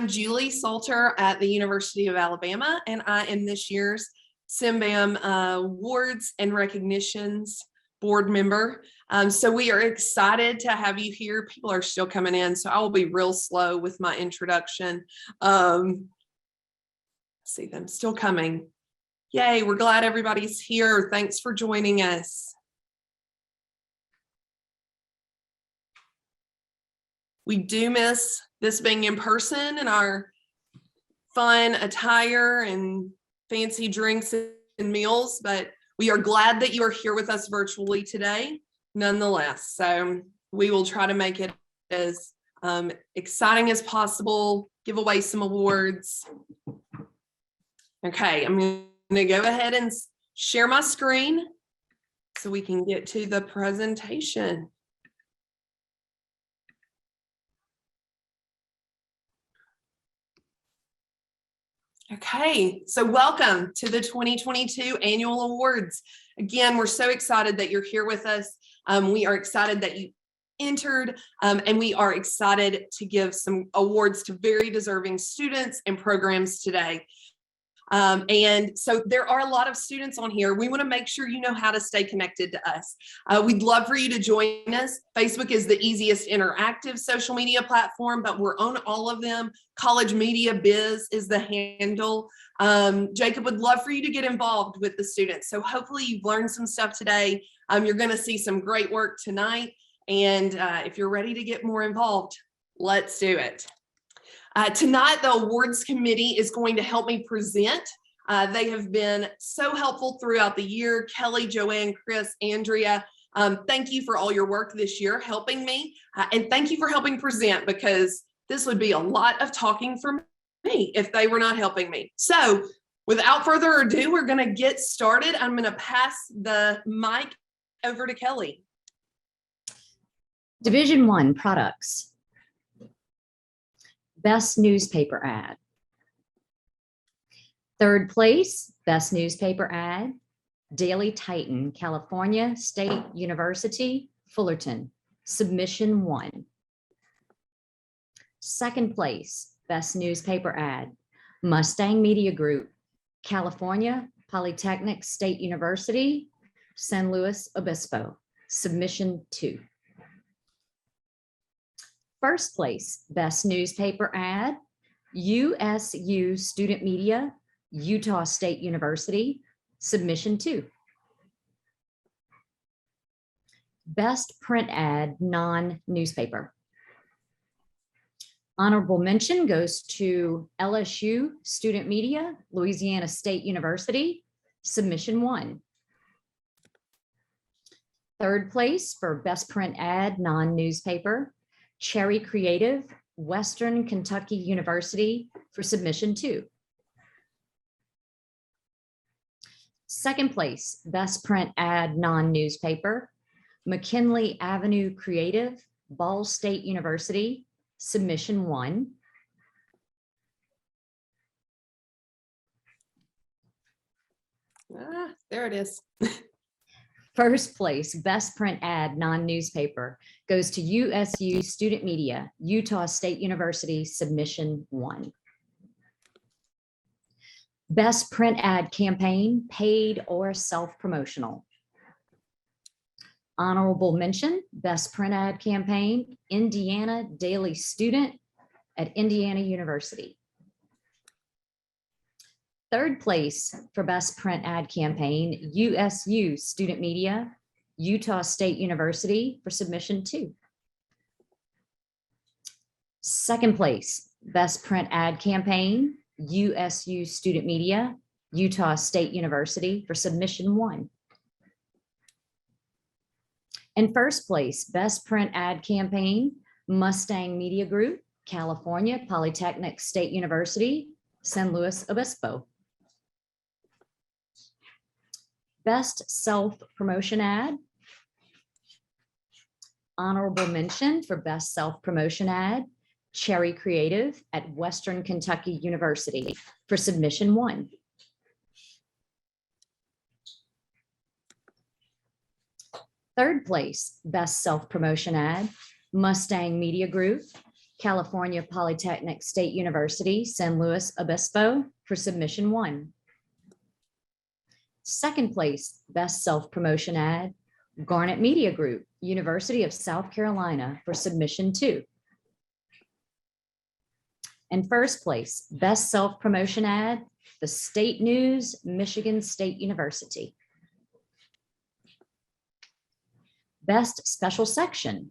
I'm Julie Salter at the University of Alabama, and I am this year's CMBAM Awards and Recognitions Board member. So we are excited to have you here. People are still coming in, so I will be real slow with my introduction. See them still coming. Yay, we're glad everybody's here. Thanks for joining us. We do miss this being in person and our fun attire and fancy drinks and meals, but we are glad that you are here with us virtually today, nonetheless. So we will try to make it as exciting as possible, give away some awards. Okay, I'm going to go ahead and share my screen so we can get to the presentation. Okay, so welcome to the 2022 annual awards. Again, we're so excited that you're here with us. We are excited that you entered, and we are excited to give some awards to very deserving students and programs today. And so there are a lot of students on here. We want to make sure you know how to stay connected to us. We'd love for you to join us. Facebook is the easiest interactive social media platform, but we're on all of them. College Media Biz is the handle. Jacob would love for you to get involved with the students. So hopefully you've learned some stuff today. You're going to see some great work tonight. And if you're ready to get more involved, let's do it. Tonight, the awards committee is going to help me present. They have been so helpful throughout the year. Kelly, Joanne, Chris, Andrea, thank you for all your work this year helping me. And thank you for helping present, because this would be a lot of talking for me if they were not helping me. So without further ado, we're going to get started. I'm going to pass the mic over to Kelly. Division 1 products. Best newspaper ad. Third place, best newspaper ad, Daily Titan, California State University, Fullerton, submission 1. Second place, best newspaper ad, Mustang Media Group, California Polytechnic State University, San Luis Obispo, submission 2. First place, best newspaper ad, USU Student Media, Utah State University, submission 2. Best print ad, non-newspaper. Honorable mention goes to LSU Student Media, Louisiana State University, submission 1. Third place for best print ad, non-newspaper, Cherry Creative, Western Kentucky University, for submission 2. Second place, best print ad, non-newspaper, McKinley Avenue Creative, Ball State University, submission 1. There it is. First place, best print ad, non-newspaper, goes to USU Student Media, Utah State University, submission 1. Best print ad campaign, paid or self-promotional. Honorable mention, best print ad campaign, Indiana Daily Student at Indiana University. Third place for best print ad campaign, USU Student Media, Utah State University, for submission 2. Second place, best print ad campaign, USU Student Media, Utah State University, for submission 1. And first place, best print ad campaign, Mustang Media Group, California Polytechnic State University, San Luis Obispo. Best self-promotion ad. Honorable mention for best self-promotion ad, Cherry Creative at Western Kentucky University, for submission 1. Third place, best self-promotion ad, Mustang Media Group, California Polytechnic State University, San Luis Obispo for submission 1. Second place, best self-promotion ad, Garnet Media Group, University of South Carolina for submission 2. And first place, best self-promotion ad, the State News, Michigan State University. Best special section.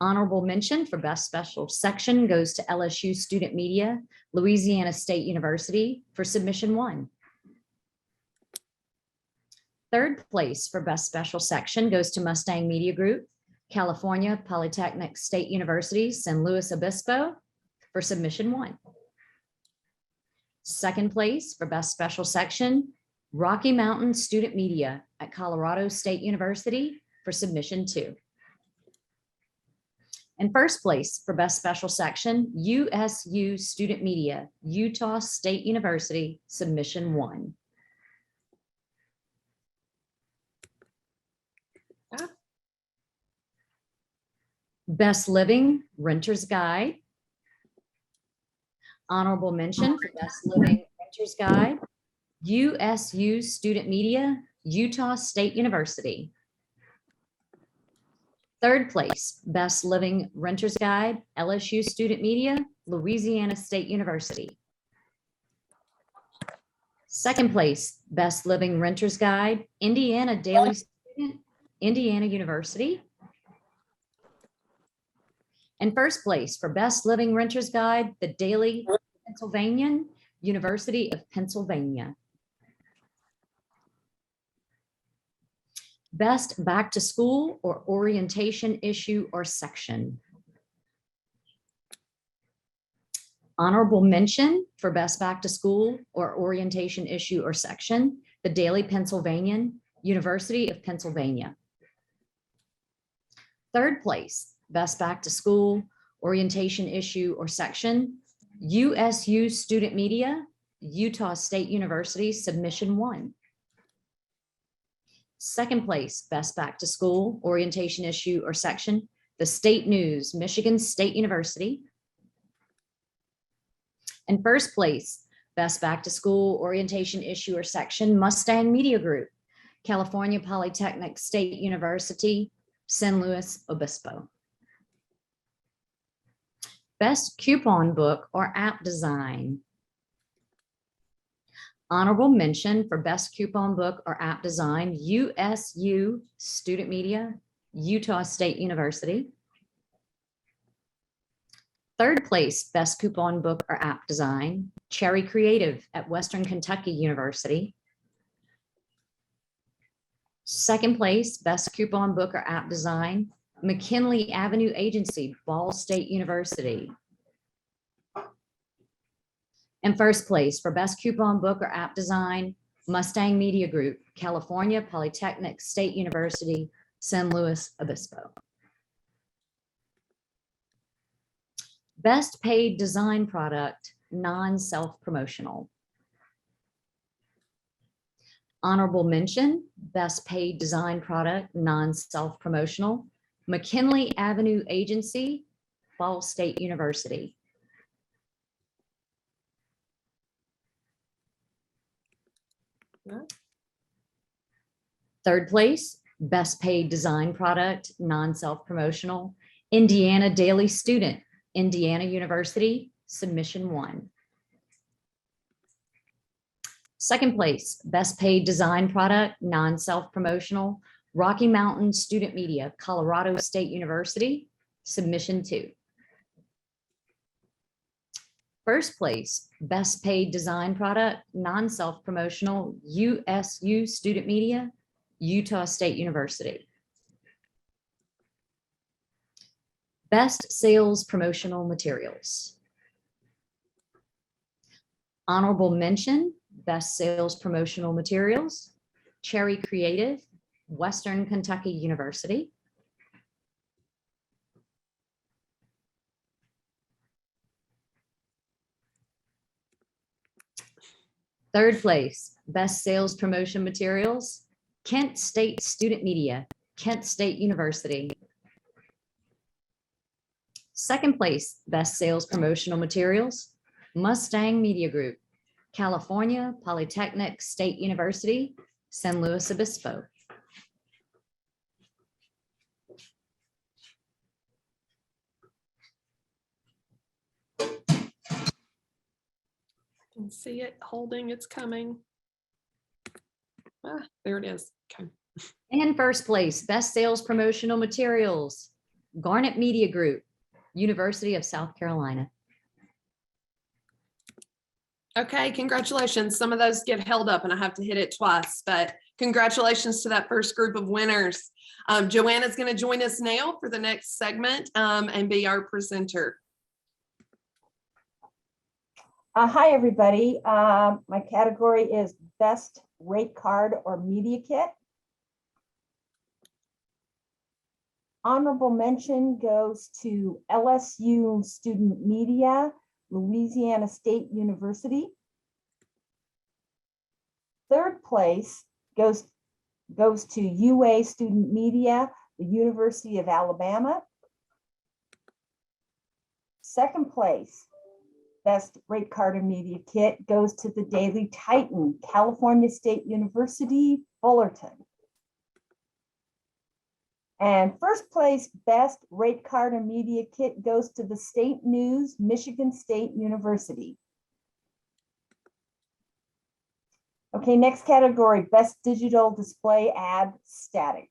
Honorable mention for best special section goes to LSU Student Media, Louisiana State University for submission 1. Third place for best special section goes to Mustang Media Group, California Polytechnic State University, San Luis Obispo for submission 1. Second place for best special section, Rocky Mountain Student Media at Colorado State University for submission 2. And first place for best special section, USU Student Media, Utah State University, submission 1. Best Living Renter's Guide. Honorable mention for Best Living Renter's Guide, USU Student Media, Utah State University. Third place, Best Living Renter's Guide, LSU Student Media, Louisiana State University. Second place, Best Living Renter's Guide, Indiana Daily Student, Indiana University. And first place for Best Living Renter's Guide, the Daily Pennsylvanian, University of Pennsylvania. Best back to school or orientation issue or section. Honorable mention for best back to school or orientation issue or section, the Daily Pennsylvanian, University of Pennsylvania. Third place, best back to school orientation issue or section, USU Student Media, Utah State University, submission 1. Second place, best back to school orientation issue or section, the State News, Michigan State University. And first place, best back to school orientation issue or section, Mustang Media Group, California Polytechnic State University, San Luis Obispo. Best coupon book or app design. Honorable mention for best coupon book or app design, USU Student Media, Utah State University. Third place, best coupon book or app design, Cherry Creative at Western Kentucky University. Second place, best coupon book or app design, McKinley Avenue Agency, Ball State University. And first place for best coupon book or app design, Mustang Media Group, California Polytechnic State University, San Luis Obispo. Best paid design product, non-self-promotional. Honorable mention, best paid design product, non-self-promotional, McKinley Avenue Agency, Ball State University. Third place, best paid design product, non-self-promotional, Indiana Daily Student, Indiana University, submission 1. Second place, best paid design product, non-self-promotional, Rocky Mountain Student Media, Colorado State University, submission 2. First place, best paid design product, non-self-promotional, USU Student Media, Utah State University. Best sales promotional materials. Honorable mention, best sales promotional materials, Cherry Creative, Western Kentucky University. Third place, best sales promotion materials, Kent State Student Media, Kent State University. Second place, Best Sales Promotional Materials, Mustang Media Group, California Polytechnic State University, San Luis Obispo. Can see it holding, it's coming. Ah, there it is. Okay. And first place, Best Sales Promotional Materials, Garnet Media Group, University of South Carolina. Okay, congratulations. Some of those get held up and I have to hit it twice, but congratulations to that first group of winners. Joanna's going to join us now for the next segment and be our presenter. Hi, everybody. My category is Best Rate Card or Media Kit. Honorable mention goes to LSU Student Media, Louisiana State University. Third place goes to UA Student Media, the University of Alabama. Second place, Best Rate Card and Media Kit goes to the Daily Titan, California State University, Fullerton. And first place, Best Rate Card and Media Kit goes to the State News, Michigan State University. Okay, next category, Best Digital Display Ad Static.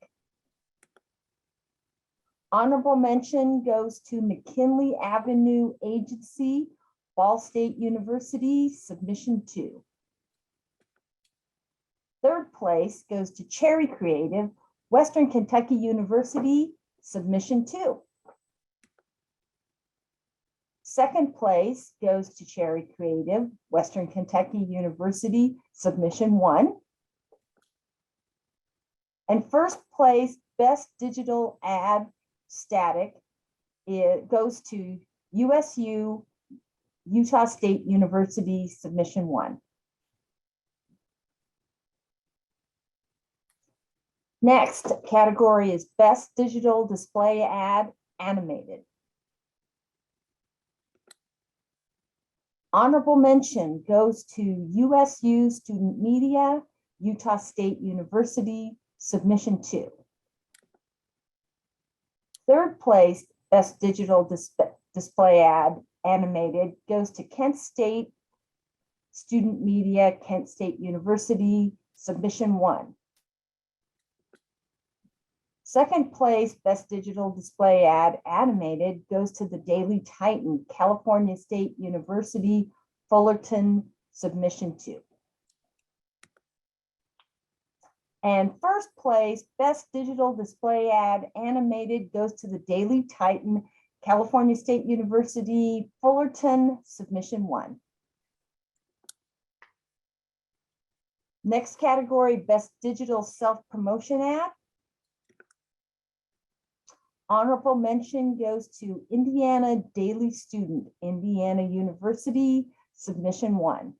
Honorable mention goes to McKinley Avenue Agency, Ball State University, submission 2. Third place goes to Cherry Creative, Western Kentucky University, submission 2. Second place goes to Cherry Creative, Western Kentucky University, submission 1. And first place, Best Digital Ad Static, it goes to USU, Utah State University, submission 1. Next category is Best Digital Display Ad Animated. Honorable mention goes to USU Student Media, Utah State University, submission 2. Third place, Best Digital Display Ad Animated goes to Kent State Student Media, Kent State University, submission 1. Second place, Best Digital Display Ad Animated goes to the Daily Titan, California State University, Fullerton, submission 2. And first place, Best Digital Display Ad Animated goes to the Daily Titan, California State University, Fullerton, submission 1. Next category, Best Digital Self-Promotion Ad. Honorable mention goes to Indiana Daily Student, Indiana University, submission 1.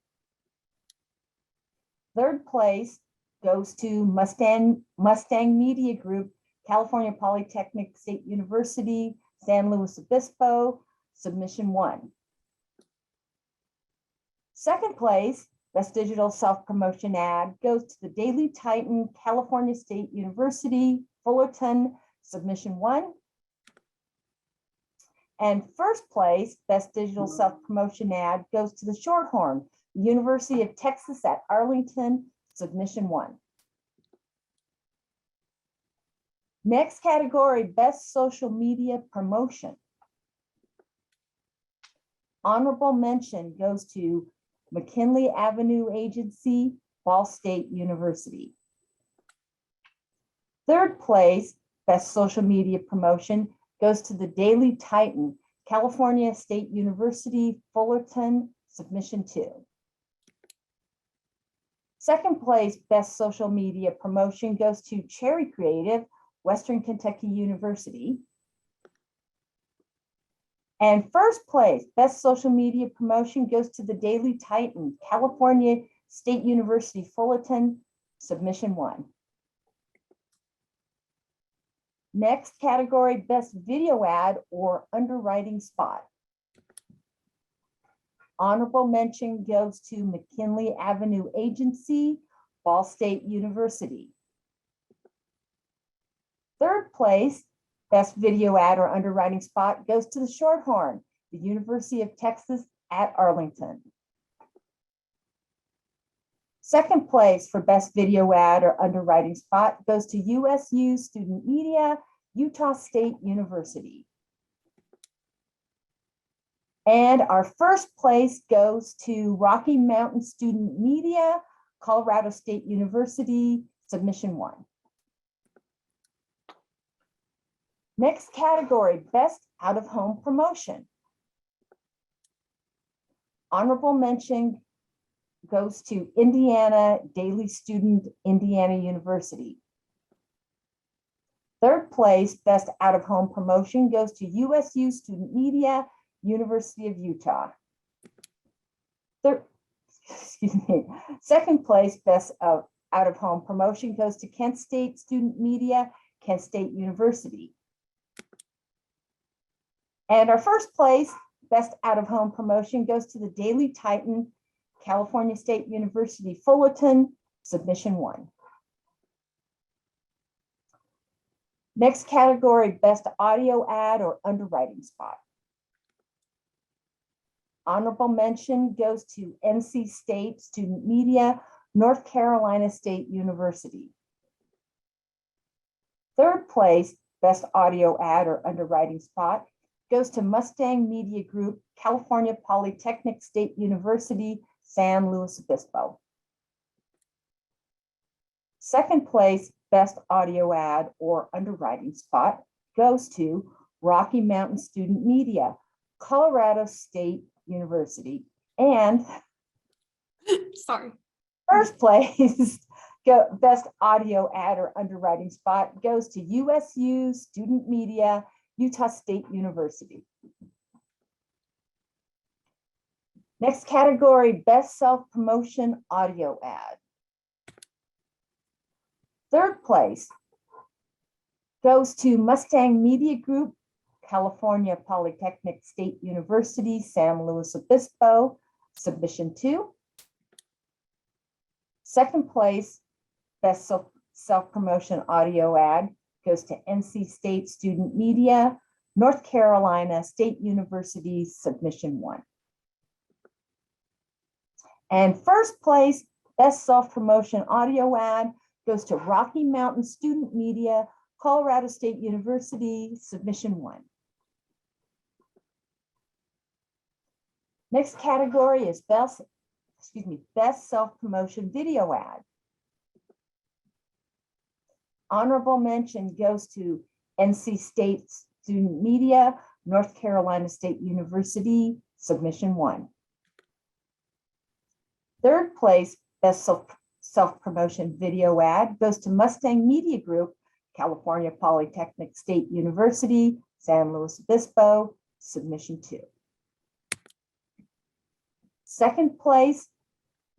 Third place goes to Mustang Media Group, California Polytechnic State University, San Luis Obispo, submission 1. Second place, Best Digital Self-Promotion Ad goes to the Daily Titan, California State University, Fullerton, submission 1. And first place, Best Digital Self-Promotion Ad goes to the Shorthorn, University of Texas at Arlington, submission 1. Next category, Best Social Media Promotion. Honorable mention goes to McKinley Avenue Agency, Ball State University. Third place, Best Social Media Promotion goes to the Daily Titan, California State University, Fullerton, submission 2. Second place, Best Social Media Promotion goes to Cherry Creative, Western Kentucky University. And first place, Best Social Media Promotion goes to the Daily Titan, California State University, Fullerton, submission 1. Next category, best video ad or underwriting spot. Honorable mention goes to McKinley Avenue Agency, Ball State University. Third place, best video ad or underwriting spot goes to the Shorthorn, the University of Texas at Arlington. Second place for best video ad or underwriting spot goes to USU Student Media, Utah State University. And our first place goes to Rocky Mountain Student Media, Colorado State University, submission 1. Next category, best out-of-home promotion. Honorable mention goes to Indiana Daily Student, Indiana University. Third place, best out-of-home promotion goes to USU Student Media, University of Utah. Second place, best out-of-home promotion goes to Kent State Student Media, Kent State University. And our first place, best out-of-home promotion goes to the Daily Titan, California State University, Fullerton, submission 1. Next category, best audio ad or underwriting spot. Honorable mention goes to NC State Student Media, North Carolina State University. Third place, best audio ad or underwriting spot goes to Mustang Media Group, California Polytechnic State University, San Luis Obispo. Second place, best audio ad or underwriting spot goes to Rocky Mountain Student Media, Colorado State University. And Sorry. first place, best audio ad or underwriting spot goes to USU Student Media, Utah State University. Next category, best self-promotion audio ad. Third place goes to Mustang Media Group, California Polytechnic State University, San Luis Obispo, submission 2. Second place, best self-promotion audio ad goes to NC State Student Media, North Carolina State University, submission 1. And first place, best self-promotion audio ad goes to Rocky Mountain Student Media, Colorado State University, submission 1. Next category is best self-promotion video ad. Honorable mention goes to NC State Student Media, North Carolina State University, submission 1. Third place, best self-promotion video ad goes to Mustang Media Group, California Polytechnic State University, San Luis Obispo, submission 2. Second place,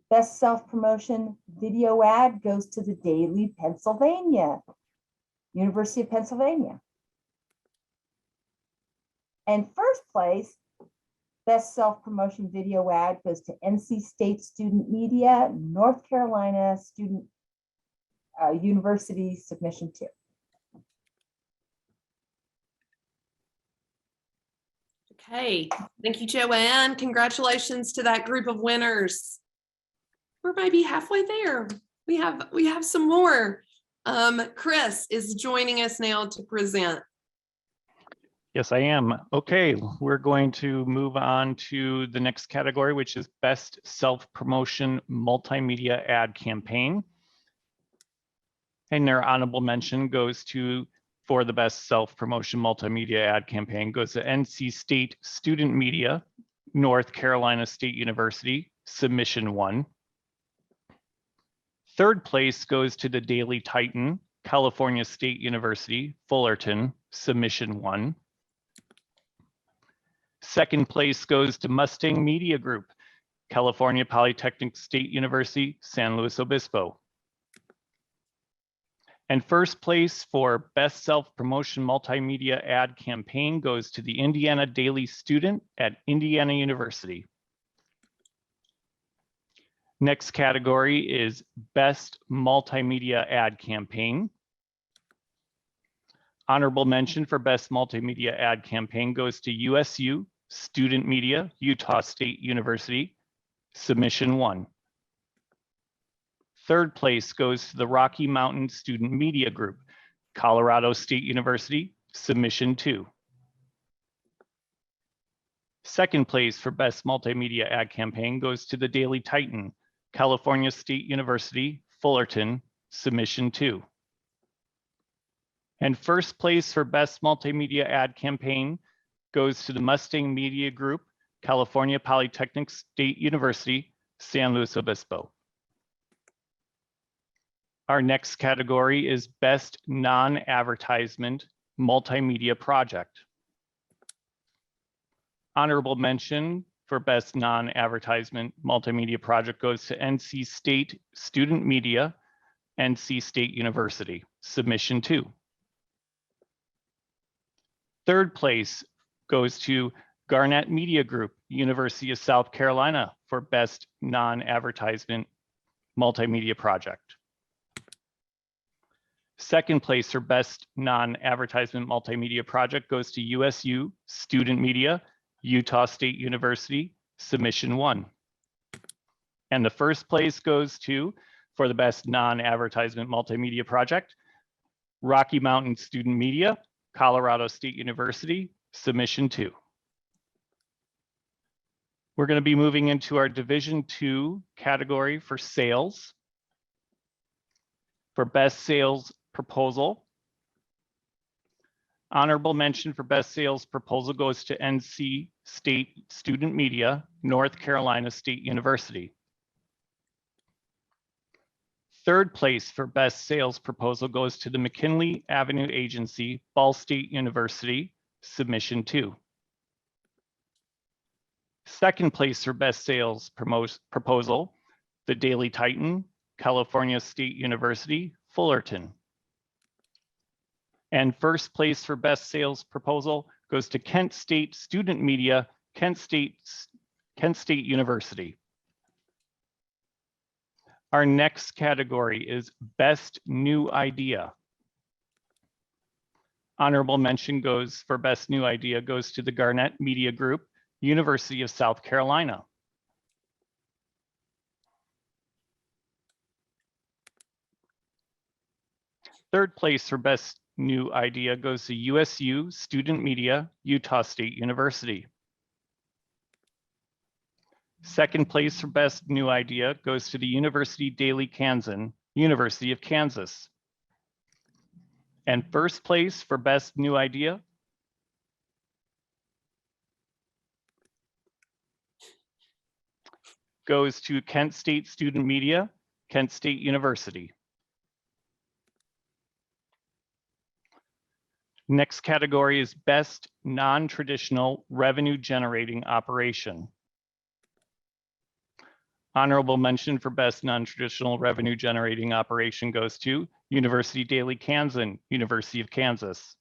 best self-promotion video ad goes to the Daily Pennsylvania, University of Pennsylvania. And first place, best self-promotion video ad goes to NC State Student Media, North Carolina Student University, submission 2. Okay, thank you, Joanne. Congratulations to that group of winners. We're maybe halfway there. We have some more. Chris is joining us now to present. Yes, I am. Okay, we're going to move on to the next category, which is Best Self-Promotion Multimedia Ad Campaign. And their honorable mention goes to, for the Best Self-Promotion Multimedia Ad Campaign, goes to NC State Student Media, North Carolina State University, submission 1. Third place goes to the Daily Titan, California State University, Fullerton, submission 1. Second place goes to Mustang Media Group, California Polytechnic State University, San Luis Obispo. And first place for Best Self-Promotion Multimedia Ad Campaign goes to the Indiana Daily Student at Indiana University. Next category is Best Multimedia Ad Campaign. Honorable mention for Best Multimedia Ad Campaign goes to USU Student Media, Utah State University, submission 1. Third place goes to the Rocky Mountain Student Media Group, Colorado State University, submission 2. Second place for Best Multimedia Ad Campaign goes to the Daily Titan, California State University, Fullerton, submission 2. And first place for Best Multimedia Ad Campaign goes to the Mustang Media Group, California Polytechnic State University, San Luis Obispo. Our next category is Best Non-Advertisement Multimedia Project. Honorable mention for Best Non-Advertisement Multimedia Project goes to NC State Student Media, NC State University, submission 2. Third place goes to Garnett Media Group, University of South Carolina for Best Non-Advertisement Multimedia Project. Second place for Best Non-Advertisement Multimedia Project goes to USU Student Media, Utah State University, submission 1. And the first place goes to, for the Best Non-Advertisement Multimedia Project, Rocky Mountain Student Media, Colorado State University, submission 2. We're going to be moving into our Division 2 category for sales. For Best Sales Proposal, honorable mention for Best Sales Proposal goes to NC State Student Media, North Carolina State University. Third place for Best Sales Proposal goes to the McKinley Avenue Agency, Ball State University, submission 2. Second place for Best Sales Proposal, the Daily Titan, California State University, Fullerton. And first place for Best Sales Proposal goes to Kent State Student Media, Kent State University. Our next category is Best New Idea. Honorable mention goes for Best New Idea goes to the Garnett Media Group, University of South Carolina. Third place for Best New Idea goes to USU Student Media, Utah State University. Second place for Best New Idea goes to the University Daily Kansan, University of Kansas. And first place for Best New Idea goes to Kent State Student Media, Kent State University. Next category is Best Non-Traditional Revenue Generating Operation. Honorable mention for Best Non-Traditional Revenue Generating Operation goes to University Daily Kansan, University of Kansas.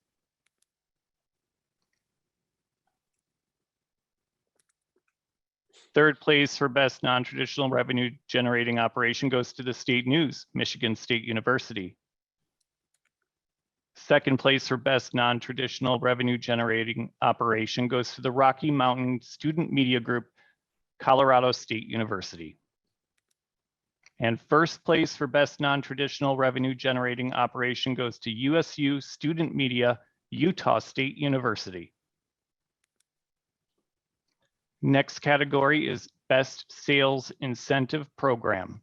Third place for Best Non-Traditional Revenue Generating Operation goes to the State News, Michigan State University. Second place for Best Non-Traditional Revenue Generating Operation goes to the Rocky Mountain Student Media Group, Colorado State University. And first place for Best Non-Traditional Revenue Generating Operation goes to USU Student Media, Utah State University. Next category is Best Sales Incentive Program.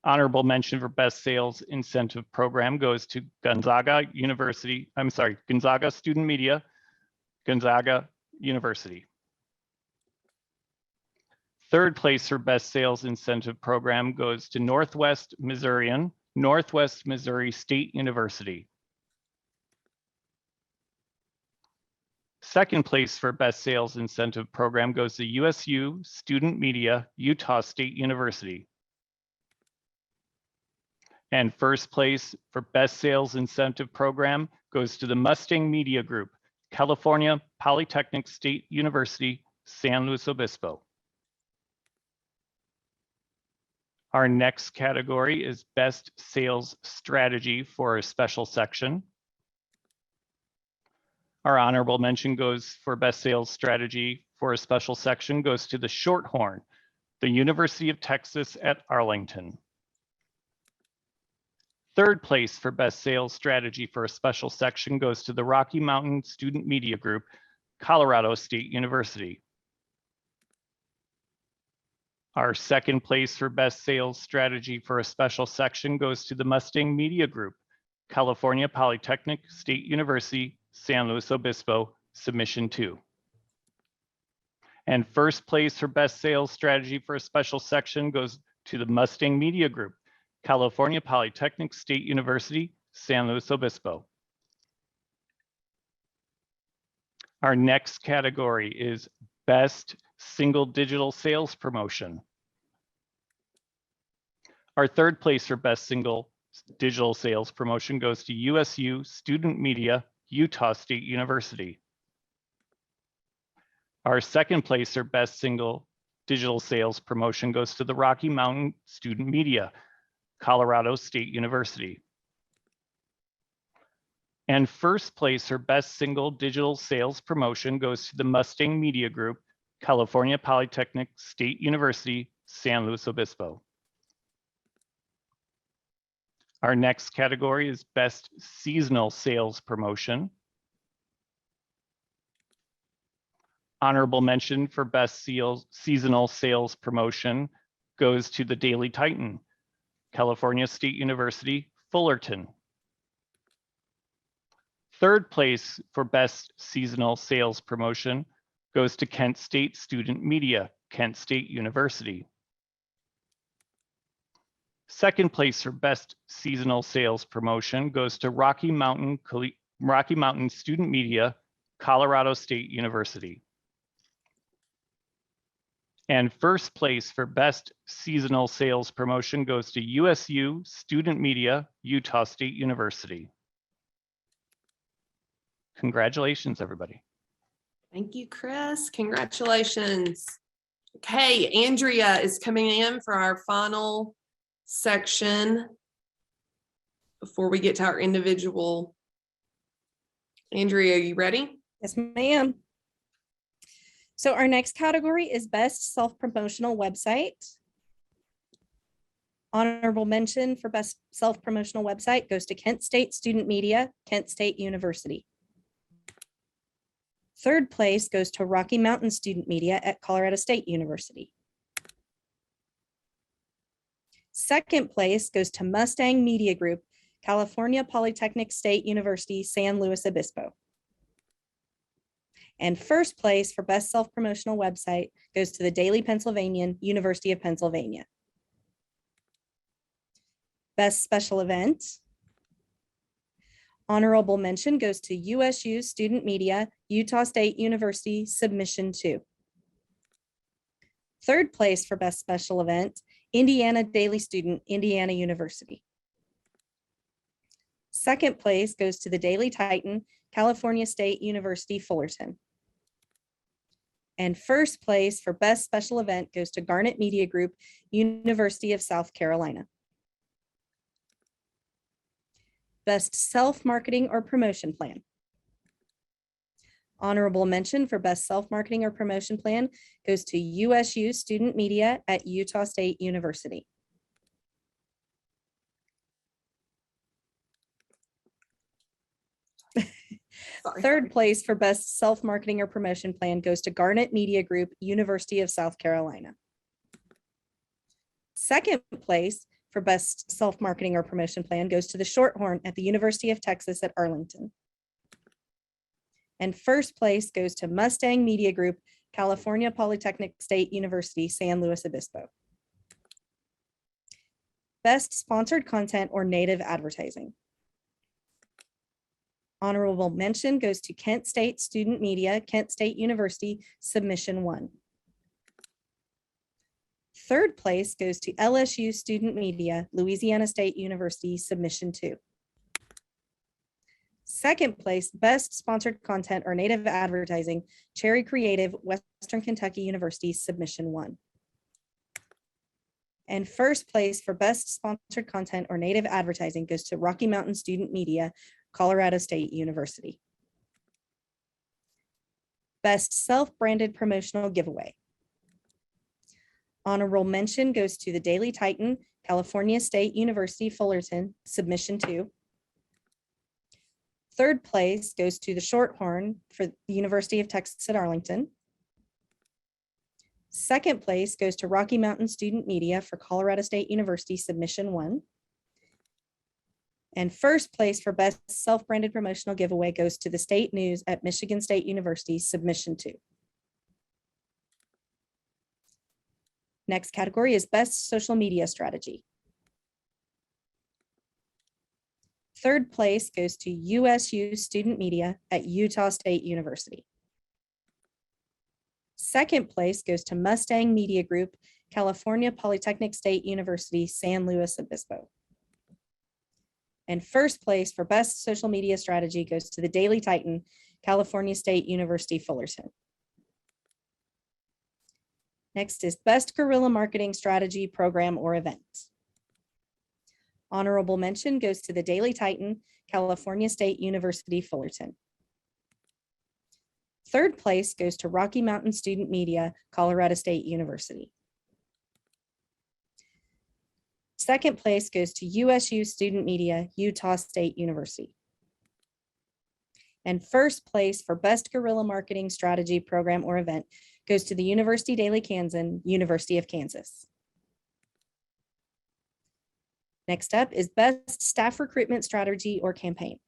Honorable mention for Best Sales Incentive Program goes to Gonzaga Student Media, Gonzaga University. Third place for Best Sales Incentive Program goes to Northwest Missouri State University. Second place for Best Sales Incentive Program goes to USU Student Media, Utah State University. And first place for Best Sales Incentive Program goes to the Mustang Media Group, California Polytechnic State University, San Luis Obispo. Our next category is Best Sales Strategy for a special section. Our honorable mention goes for Best Sales Strategy for a special section goes to the Shorthorn, the University of Texas at Arlington. Third place for Best Sales Strategy for a special section goes to the Rocky Mountain Student Media Group, Colorado State University. Our second place for Best Sales Strategy for a special section goes to the Mustang Media Group, California Polytechnic State University, San Luis Obispo, submission 2. And first place for Best Sales Strategy for a special section goes to the Mustang Media Group, California Polytechnic State University, San Luis Obispo. Our next category is Best Single Digital Sales Promotion. Our third place for Best Single Digital Sales Promotion goes to USU Student Media, Utah State University. Our second place for Best Single Digital Sales Promotion goes to the Rocky Mountain Student Media, Colorado State University. And first place for Best Single Digital Sales Promotion goes to the Mustang Media Group, California Polytechnic State University, San Luis Obispo. Our next category is Best Seasonal Sales Promotion. Honorable mention for Best Seasonal Sales Promotion goes to the Daily Titan, California State University, Fullerton. Third place for Best Seasonal Sales Promotion goes to Kent State Student Media, Kent State University. Second place for Best Seasonal Sales Promotion goes to Rocky Mountain Student Media, Colorado State University. And first place for Best Seasonal Sales Promotion goes to USU Student Media, Utah State University. Congratulations, everybody. Thank you, Chris. Congratulations. Okay, Andrea is coming in for our final section before we get to our individual. Andrea, are you ready? Yes, ma'am. So our next category is Best Self-Promotional Website. Honorable mention for Best Self-Promotional Website goes to Kent State Student Media, Kent State University. Third place goes to Rocky Mountain Student Media at Colorado State University. Second place goes to Mustang Media Group, California Polytechnic State University, San Luis Obispo. And first place for Best Self-Promotional Website goes to the Daily Pennsylvanian, University of Pennsylvania. Best Special Event. Honorable mention goes to USU Student Media, Utah State University, submission 2. Third place for Best Special Event, Indiana Daily Student, Indiana University. Second place goes to the Daily Titan, California State University, Fullerton. And first place for Best Special Event goes to Garnet Media Group, University of South Carolina. Best Self-Marketing or Promotion Plan. Honorable mention for Best Self-Marketing or Promotion Plan goes to USU Student Media at Utah State University. Third place for Best Self-Marketing or Promotion Plan goes to Garnet Media Group, University of South Carolina. Second place for Best Self-Marketing or Promotion Plan goes to the Shorthorn at the University of Texas at Arlington. And first place goes to Mustang Media Group, California Polytechnic State University, San Luis Obispo. Best Sponsored Content or Native Advertising. Honorable mention goes to Kent State Student Media, Kent State University, submission 1. Third place goes to LSU Student Media, Louisiana State University, submission 2. Second place, best sponsored content or native advertising, Cherry Creative, Western Kentucky University, submission 1. And first place for best sponsored content or native advertising goes to Rocky Mountain Student Media, Colorado State University. Best self-branded promotional giveaway. Honorable mention goes to the Daily Titan, California State University, Fullerton, submission 2. Third place goes to the Shorthorn for the University of Texas at Arlington. Second place goes to Rocky Mountain Student Media for Colorado State University, submission 1. And first place for best self-branded promotional giveaway goes to the State News at Michigan State University, submission 2. Next category is best social media strategy. Third place goes to USU Student Media at Utah State University. Second place goes to Mustang Media Group, California Polytechnic State University, San Luis Obispo. And first place for best social media strategy goes to the Daily Titan, California State University, Fullerton. Next is best guerrilla marketing strategy, program, or event. Honorable mention goes to the Daily Titan, California State University, Fullerton. Third place goes to Rocky Mountain Student Media, Colorado State University. Second place goes to USU Student Media, Utah State University. And first place for best guerrilla marketing strategy, program, or event goes to the University Daily Kansan, University of Kansas. Next up is best staff recruitment strategy or campaign.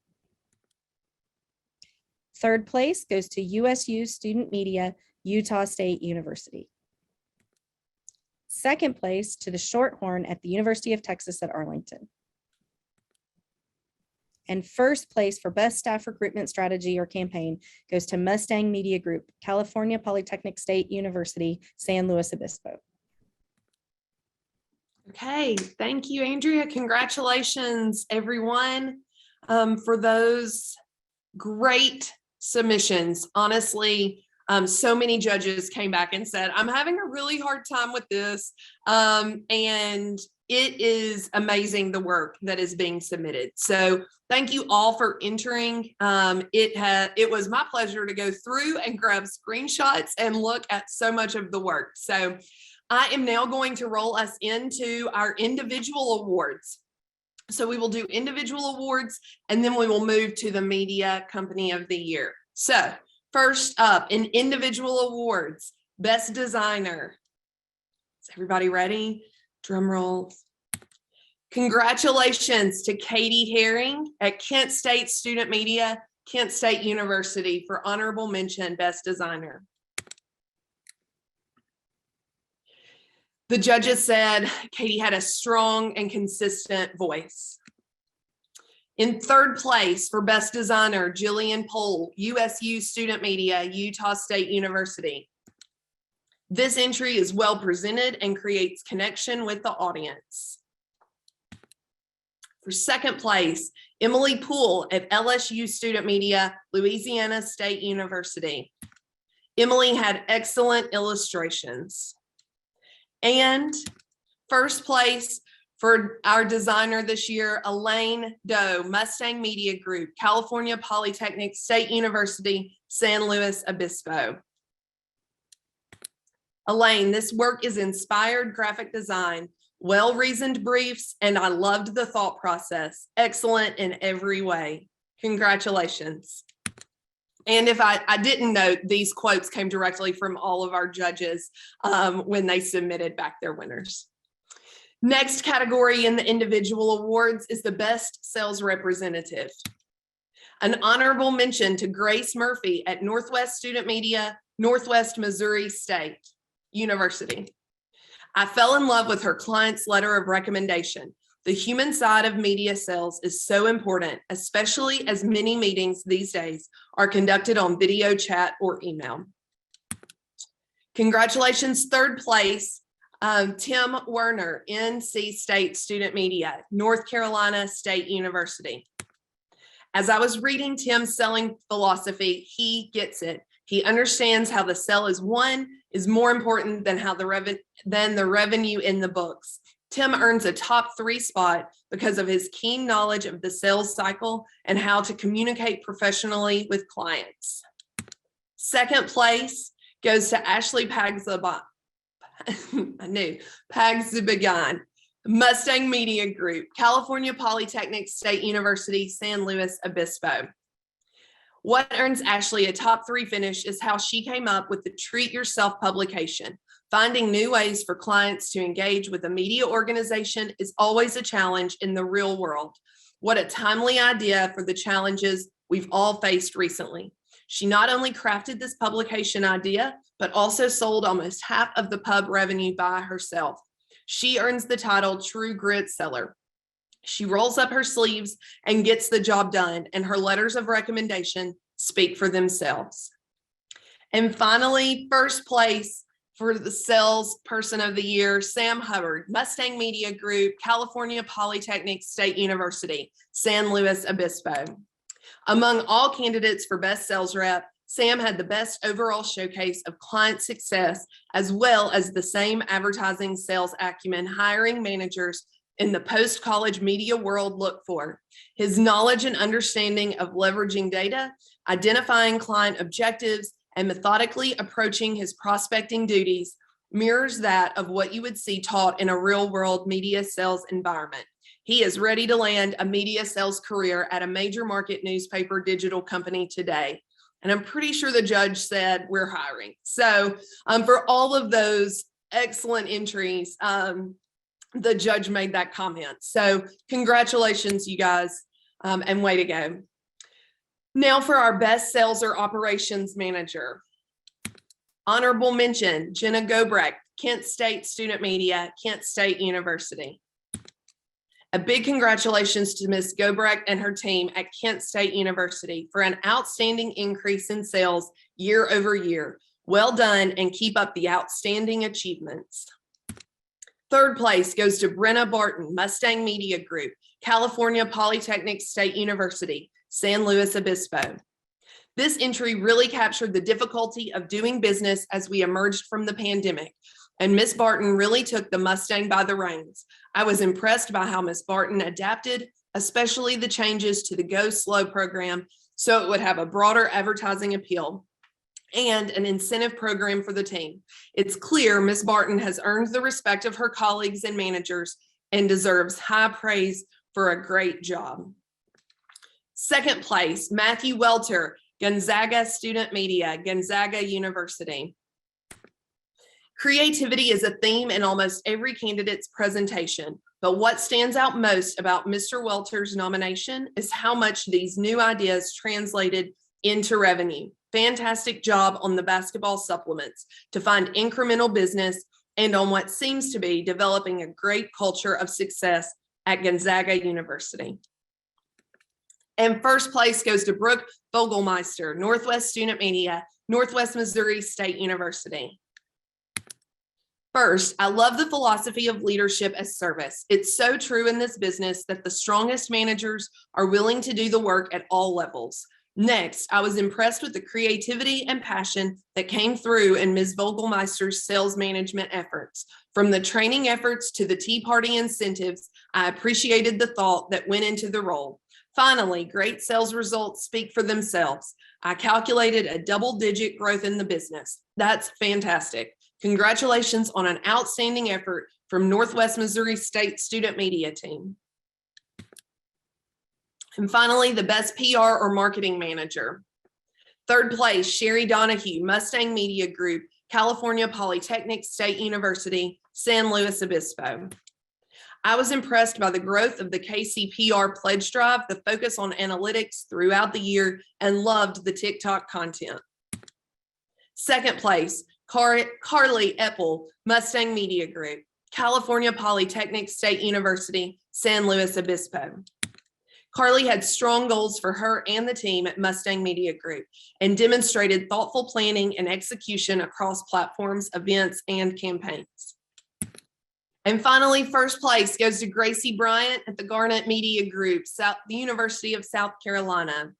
Third place goes to USU Student Media, Utah State University. Second place to the Shorthorn at the University of Texas at Arlington. And first place for best staff recruitment strategy or campaign goes to Mustang Media Group, California Polytechnic State University, San Luis Obispo. Okay, thank you, Andrea. Congratulations, everyone, for those great submissions. Honestly, so many judges came back and said, I'm having a really hard time with this. And it is amazing the work that is being submitted. So thank you all for entering. It was my pleasure to go through and grab screenshots and look at so much of the work. So I am now going to roll us into our individual awards. So we will do individual awards and then we will move to the Media Company of the Year. So first up in individual awards, Best Designer. Is everybody ready? Drum roll. Congratulations to Katie Herring at Kent State Student Media, Kent State University for honorable mention, Best Designer. The judges said Katie had a strong and consistent voice. In third place for Best Designer, Jillian Pohl, USU Student Media, Utah State University. This entry is well presented and creates connection with the audience. For second place, Emily Poole at LSU Student Media, Louisiana State University. Emily had excellent illustrations. And first place for our designer this year, Elaine Doe, Mustang Media Group, California Polytechnic State University, San Luis Obispo. Elaine, this work is inspired graphic design, well-reasoned briefs, and I loved the thought process. Excellent in every way. Congratulations. And if I didn't note, these quotes came directly from all of our judges when they submitted back their winners. Next category in the individual awards is the Best Sales Representative. An honorable mention to Grace Murphy at Northwest Student Media, Northwest Missouri State University. I fell in love with her client's letter of recommendation. The human side of media sales is so important, especially as many meetings these days are conducted on video chat or email. Congratulations, third place. Tim Werner, NC State Student Media, North Carolina State University. As I was reading Tim's selling philosophy, he gets it. He understands how the sale is won is more important than the revenue in the books. Tim earns a top 3 spot because of his keen knowledge of the sales cycle and how to communicate professionally with clients. Second place goes to Ashley Pagzaban. Mustang Media Group, California Polytechnic State University, San Luis Obispo. What earns Ashley a top 3 finish is how she came up with the Treat Yourself publication. Finding new ways for clients to engage with a media organization is always a challenge in the real world. What a timely idea for the challenges we've all faced recently. She not only crafted this publication idea, but also sold almost half of the pub revenue by herself. She earns the title True Grit Seller. She rolls up her sleeves and gets the job done, and her letters of recommendation speak for themselves. And finally, first place for the Sales Person of the Year, Sam Hubbard, Mustang Media Group, California Polytechnic State University, San Luis Obispo. Among all candidates for Best Sales Rep, Sam had the best overall showcase of client success, as well as the same advertising sales acumen hiring managers in the post-college media world look for. His knowledge and understanding of leveraging data, identifying client objectives, and methodically approaching his prospecting duties mirrors that of what you would see taught in a real-world media sales environment. He is ready to land a media sales career at a major market newspaper digital company today. And I'm pretty sure the judge said we're hiring. So for all of those excellent entries, the judge made that comment. So congratulations, you guys, and way to go. Now for our best sales or operations manager. Honorable mention, Jenna Gobrecht, Kent State Student Media, Kent State University. A big congratulations to Ms. Gobrecht and her team at Kent State University for an outstanding increase in sales year over year. Well done, and keep up the outstanding achievements. Third place goes to Brenna Barton, Mustang Media Group, California Polytechnic State University, San Luis Obispo. This entry really captured the difficulty of doing business as we emerged from the pandemic, and Ms. Barton really took the Mustang by the reins. I was impressed by how Ms. Barton adapted, especially the changes to the Go Slow program, so it would have a broader advertising appeal and an incentive program for the team. It's clear Ms. Barton has earned the respect of her colleagues and managers and deserves high praise for a great job. Second place, Matthew Welter, Gonzaga Student Media, Gonzaga University. Creativity is a theme in almost every candidate's presentation, but what stands out most about Mr. Welter's nomination is how much these new ideas translated into revenue. Fantastic job on the basketball supplements to find incremental business and on what seems to be developing a great culture of success at Gonzaga University. And first place goes to Brooke Vogelmeister, Northwest Student Media, Northwest Missouri State University. First, I love the philosophy of leadership as service. It's so true in this business that the strongest managers are willing to do the work at all levels. Next, I was impressed with the creativity and passion that came through in Ms. Vogelmeister's sales management efforts. From the training efforts to the Tea Party incentives, I appreciated the thought that went into the role. Finally, great sales results speak for themselves. I calculated a double-digit growth in the business. That's fantastic. Congratulations on an outstanding effort from Northwest Missouri State Student Media Team. And finally, the best PR or marketing manager. Third place, Sherry Donahue, Mustang Media Group, California Polytechnic State University, San Luis Obispo. I was impressed by the growth of the KCPR pledge drive, the focus on analytics throughout the year, and loved the TikTok content. Second place, Carly Eppel, Mustang Media Group, California Polytechnic State University, San Luis Obispo. Carly had strong goals for her and the team at Mustang Media Group and demonstrated thoughtful planning and execution across platforms, events, and campaigns. And finally, first place goes to Gracie Bryant at the Garnet Media Group, the University of South Carolina.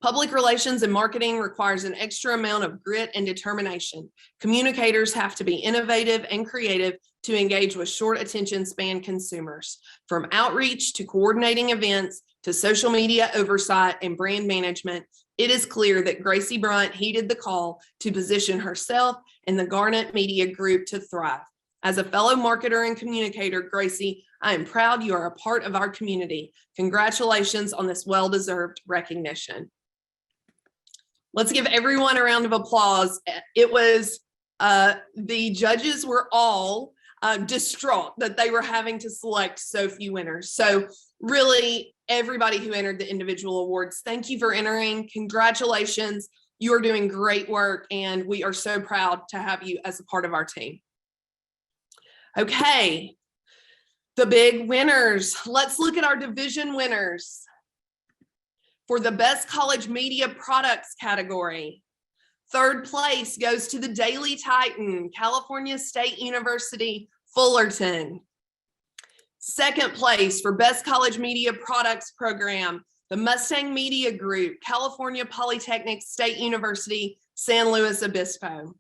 Public relations and marketing requires an extra amount of grit and determination. Communicators have to be innovative and creative to engage with short attention span consumers. From outreach to coordinating events to social media oversight and brand management, it is clear that Gracie Bryant heeded the call to position herself and the Garnet Media Group to thrive. As a fellow marketer and communicator, Gracie, I am proud you are a part of our community. Congratulations on this well-deserved recognition. Let's give everyone a round of applause. It was, the judges were all distraught that they were having to select so few winners. So really, everybody who entered the individual awards, thank you for entering. Congratulations. You are doing great work, and we are so proud to have you as a part of our team. Okay, the big winners. Let's look at our division winners. For the best college media products category, third place goes to the Daily Titan, California State University, Fullerton. Second place for best college media products program, the Mustang Media Group, California Polytechnic State University, San Luis Obispo.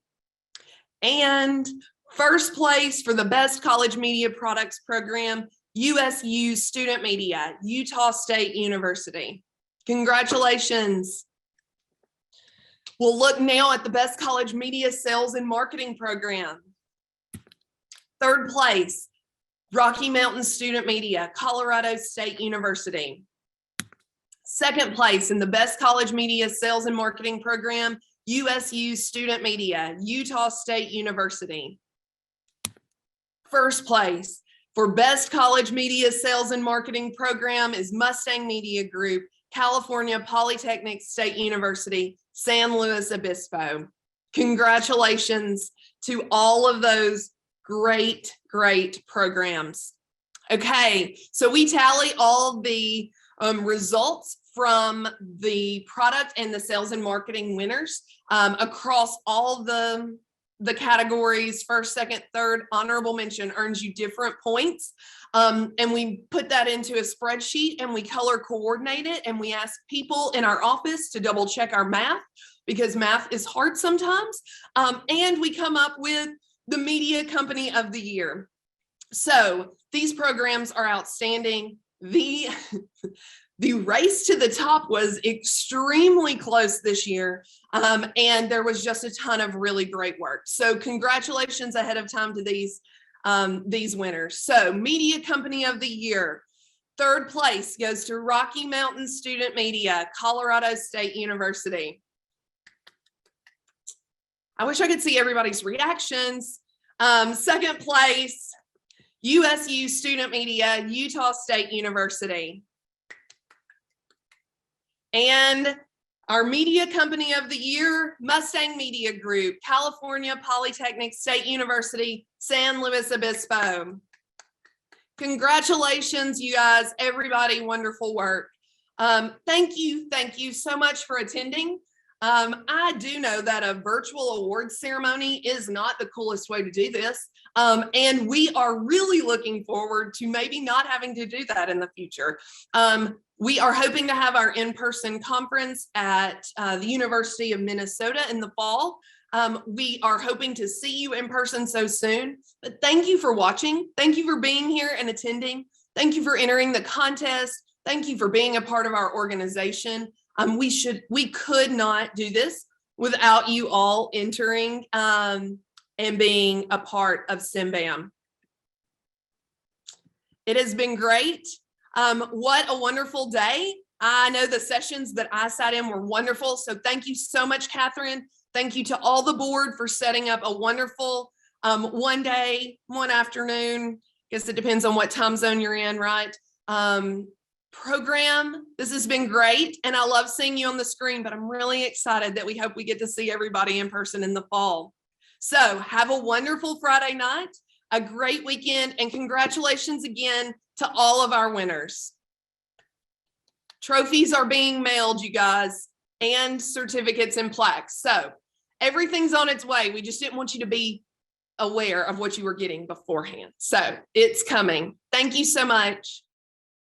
And first place for the best college media products program, USU Student Media, Utah State University. Congratulations. We'll look now at the best college media sales and marketing program. Third place, Rocky Mountain Student Media, Colorado State University. Second place in the best college media sales and marketing program, USU Student Media, Utah State University. First place for best college media sales and marketing program is Mustang Media Group, California Polytechnic State University, San Luis Obispo. Congratulations to all of those great programs. Okay, so we tally all the results from the product and the sales and marketing winners across all the categories. First, second, third, honorable mention earns you different points. And we put that into a spreadsheet and we color coordinate it, and we ask people in our office to double check our math, because math is hard sometimes. And we come up with the Media Company of the Year. So these programs are outstanding. The race to the top was extremely close this year, and there was just a ton of really great work. So congratulations ahead of time to these winners. So Media Company of the Year, third place goes to Rocky Mountain Student Media, Colorado State University. I wish I could see everybody's reactions. Second place, USU Student Media, Utah State University. And our Media Company of the Year, Mustang Media Group, California Polytechnic State University, San Luis Obispo. Congratulations, you guys, everybody, wonderful work. Thank you so much for attending. I do know that a virtual awards ceremony is not the coolest way to do this. And we are really looking forward to maybe not having to do that in the future. We are hoping to have our in-person conference at the University of Minnesota in the fall. We are hoping to see you in person so soon, but thank you for watching. Thank you for being here and attending. Thank you for entering the contest. Thank you for being a part of our organization. We could not do this without you all entering and being a part of CMBAM. It has been great. What a wonderful day. I know the sessions that I sat in were wonderful. So thank you so much, Catherine. Thank you to all the board for setting up a wonderful one day, one afternoon. I guess it depends on what time zone you're in, right? Program. This has been great. And I love seeing you on the screen, but I'm really excited that we hope we get to see everybody in person in the fall. So have a wonderful Friday night, a great weekend, and congratulations again to all of our winners. Trophies are being mailed, you guys, and certificates and plaques. So everything's on its way. We just didn't want you to be aware of what you were getting beforehand. So it's coming. Thank you so much.